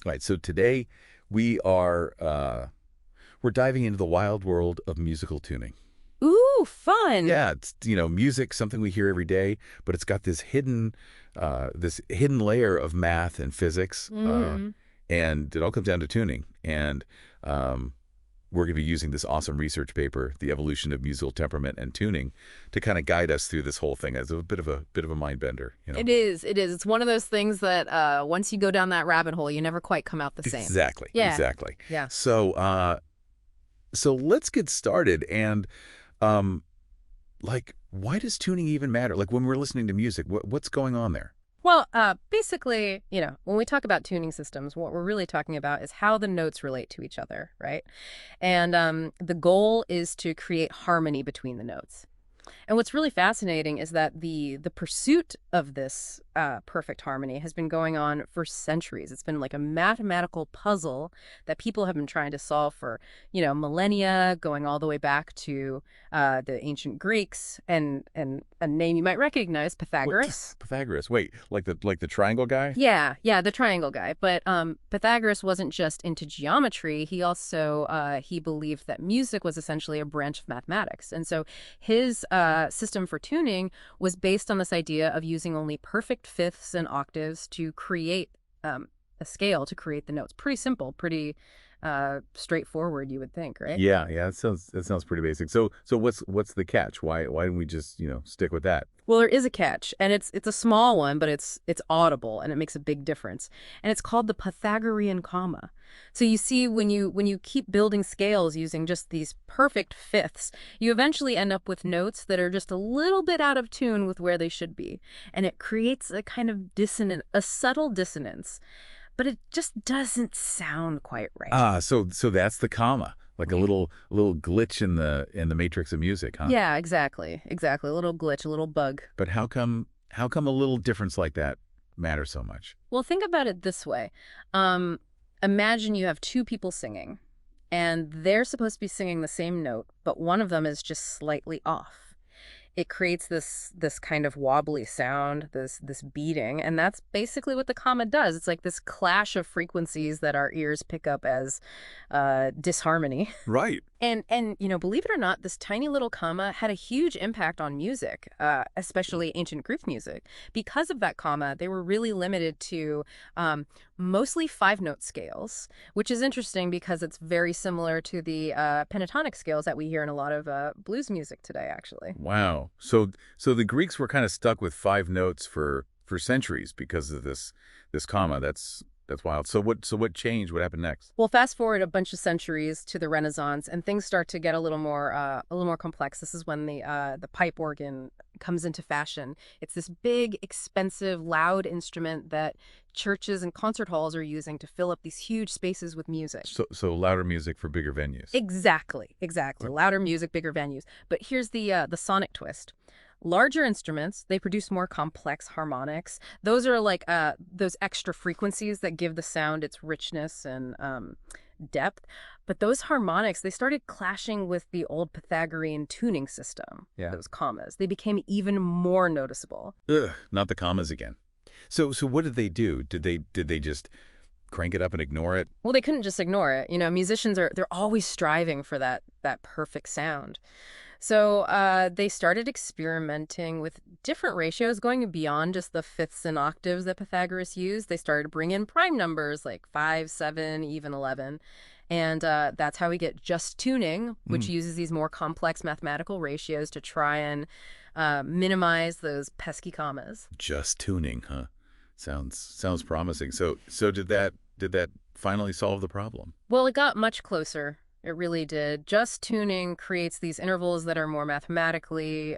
All right, so today we are we're diving into the wild world of musical tuning. Ooh, fun. Yeah, it's music, something we hear every day, but it's got this hidden layer of math and physics, Hmm. and it all comes down to tuning. And um, we're going to be using this awesome research paper, "The Evolution of Musical Temperament and Tuning," to kind of guide us through this whole thing as a bit of a mind bender. It is. It is. It's one of those things that once you go down that rabbit hole, you never quite come out the same. Exactly, Yeah. exactly. Yeah. So, so let's get started. And um, why does tuning even matter? Like when we're listening to music, what's going on there? Well, basically, when we talk about tuning systems, what we're really talking about is how the notes relate to each other, right? And the goal is to create harmony between the notes. And what's really fascinating is that the pursuit of this perfect harmony has been going on for centuries. It's been like a mathematical puzzle that people have been trying to solve for, millennia, going all the way back to the ancient Greeks, and a name you might recognize, What, Pythagoras. Pythagoras. Wait, like the triangle guy? Yeah, the triangle guy. But Pythagoras wasn't just into geometry. He also he believed that music was essentially a branch of mathematics, and so his system for tuning was based on this idea of using only perfect fifths and octaves to create a scale to create the notes. Pretty simple, pretty straightforward, you would think, right? Yeah. That sounds pretty basic. So what's the catch? Why didn't we just stick with that? Well, there is a catch, and it's a small one, but it's audible, and it makes a big difference. And it's called the Pythagorean comma. So you see, when you keep building scales using just these perfect fifths, you eventually end up with notes that are just a little bit out of tune with where they should be, and it creates a kind of a subtle dissonance, but it just doesn't sound quite right. So that's the comma, like a little glitch in the matrix of music, huh? Yeah, exactly. A little glitch, a little bug. But how come a little difference like that matters so much? Well, think about it this way. Um, Imagine you have two people singing, and they're supposed to be singing the same note, but one of them is just slightly off. It creates this kind of wobbly sound, this beating, and that's basically what the comma does. It's like this clash of frequencies that our ears pick up as disharmony. Right. And believe it or not, this tiny little comma had a huge impact on music, especially ancient Greek music. Because of that comma, they were really limited to mostly five-note scales, which is interesting because it's very similar to the pentatonic scales that we hear in a lot of blues music today, actually. Wow. So the Greeks were kind of stuck with five notes for centuries because of this comma. That's wild. So what changed? What happened next? Well, fast forward a bunch of centuries to the Renaissance, and things start to get a little more complex. This is when the pipe organ comes into fashion. It's this big, expensive, loud instrument that churches and concert halls are using to fill up these huge spaces with music. So louder music for bigger venues. Exactly. Louder music, bigger venues. But here's the sonic twist. Larger instruments, they produce more complex harmonics. Those are like those extra frequencies that give the sound its richness and depth. But those harmonics, they started clashing with the old Pythagorean tuning system, Yeah. those commas. They became even more noticeable. Ugh, not the commas again. So what did they do? Did they just crank it up and ignore it? Well, they couldn't just ignore it. Musicians they're always striving for that perfect sound. So they started experimenting with different ratios, going beyond just the fifths and octaves that Pythagoras used. They started to bring in prime numbers like 5, 7, even 11. And that's how we get just tuning, which uses these more complex mathematical ratios to try and minimize those pesky commas. Just tuning, huh? Sounds promising. So did that finally solve the problem? Well, it got much closer. It really did. Just tuning creates these intervals that are more mathematically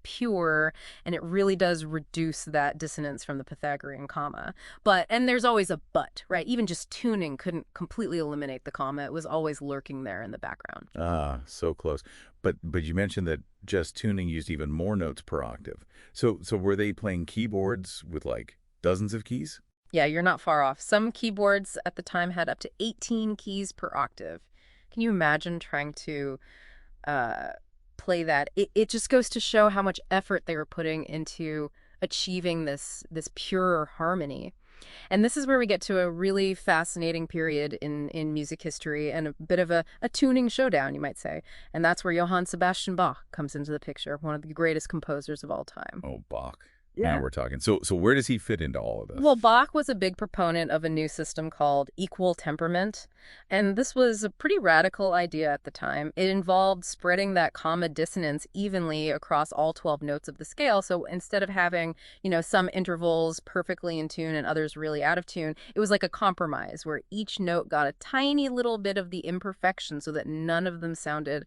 pure, and it really does reduce that dissonance from the Pythagorean comma. And there's always a but, right? Even just tuning couldn't completely eliminate the comma. It was always lurking there in the background. So close. But you mentioned that just tuning used even more notes per octave. So were they playing keyboards with like dozens of keys? Yeah, you're not far off. Some keyboards at the time had up to 18 keys per octave. Can you imagine trying to play that? It just goes to show how much effort they were putting into achieving this pure harmony. And this is where we get to a really fascinating period in music history and a bit of a tuning showdown, you might say. And that's where Johann Sebastian Bach comes into the picture, one of the greatest composers of all time. Oh, Bach. Now Yeah. we're talking. So where does he fit into all of Well, this? Bach was a big proponent of a new system called equal temperament, and this was a pretty radical idea at the time. It involved spreading that comma dissonance evenly across all 12 notes of the scale. So instead of having, some intervals perfectly in tune and others really out of tune, it was like a compromise where each note got a tiny little bit of the imperfection so that none of them sounded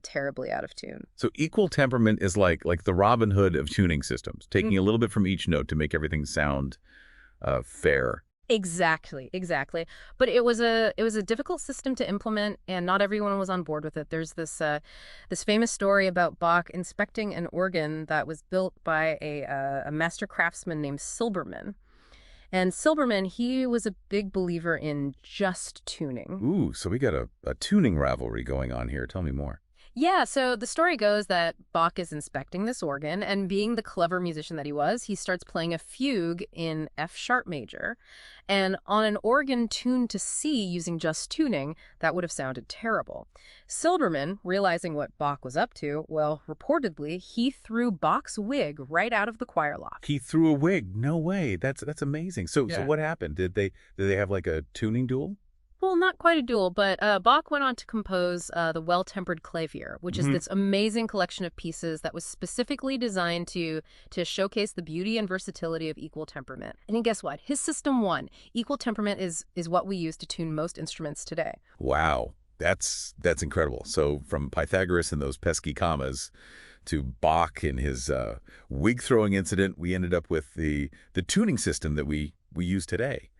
terribly out of tune. So equal temperament is like the Robin Hood of tuning systems, taking a little bit from each note to make everything sound fair. Exactly, exactly. But it was a difficult system to implement, and not everyone was on board with it. There's this famous story about Bach inspecting an organ that was built by a master craftsman named Silbermann. And Silbermann, he was a big believer in just tuning. Ooh, so we got a tuning rivalry going on here. Tell me more. Yeah, so the story goes that Bach is inspecting this organ, and being the clever musician that he was, he starts playing a fugue in F sharp major. And on an organ tuned to C using just tuning, that would have sounded terrible. Silbermann, realizing what Bach was up to, well, reportedly, he threw Bach's wig right out of the choir loft. He threw a wig. No way. That's amazing. So Yeah. what happened? Did they have like a tuning duel? Well, not quite a duel, but Bach went on to compose the Well-Tempered Clavier, which is this amazing collection of pieces that was specifically designed to showcase the beauty and versatility of equal temperament. And then guess what? His system won. Equal temperament is what we use to tune most instruments today. Wow. That's incredible. So from Pythagoras and those pesky commas to Bach and his wig throwing incident, we ended up with the tuning system that we use today.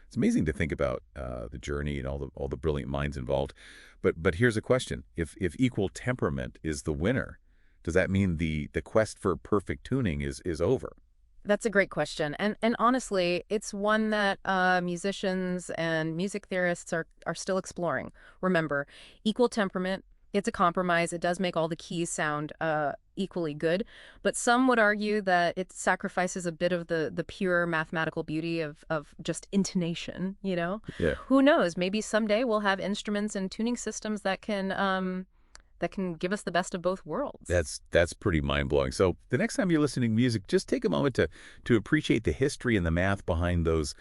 It's amazing to think about the journey and all the brilliant minds involved. But here's a question: if equal temperament is the winner, does that mean the quest for perfect tuning is over? That's a great question. And honestly, it's one that musicians and music theorists are still exploring. Remember, equal temperament, it's a compromise. It does make all the keys sound equally good, but some would argue that it sacrifices a bit of the pure mathematical beauty of just intonation. Yeah. Who knows? Maybe someday we'll have instruments and tuning systems that can give us the best of both worlds. That's pretty mind-blowing. So the next time you're listening to music, just take a moment to appreciate the history and the math behind those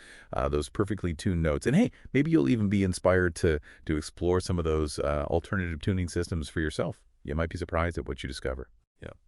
perfectly tuned notes. And hey, maybe you'll even be inspired to explore some of those alternative tuning systems for yourself. You might be surprised at what you discover. Yeah.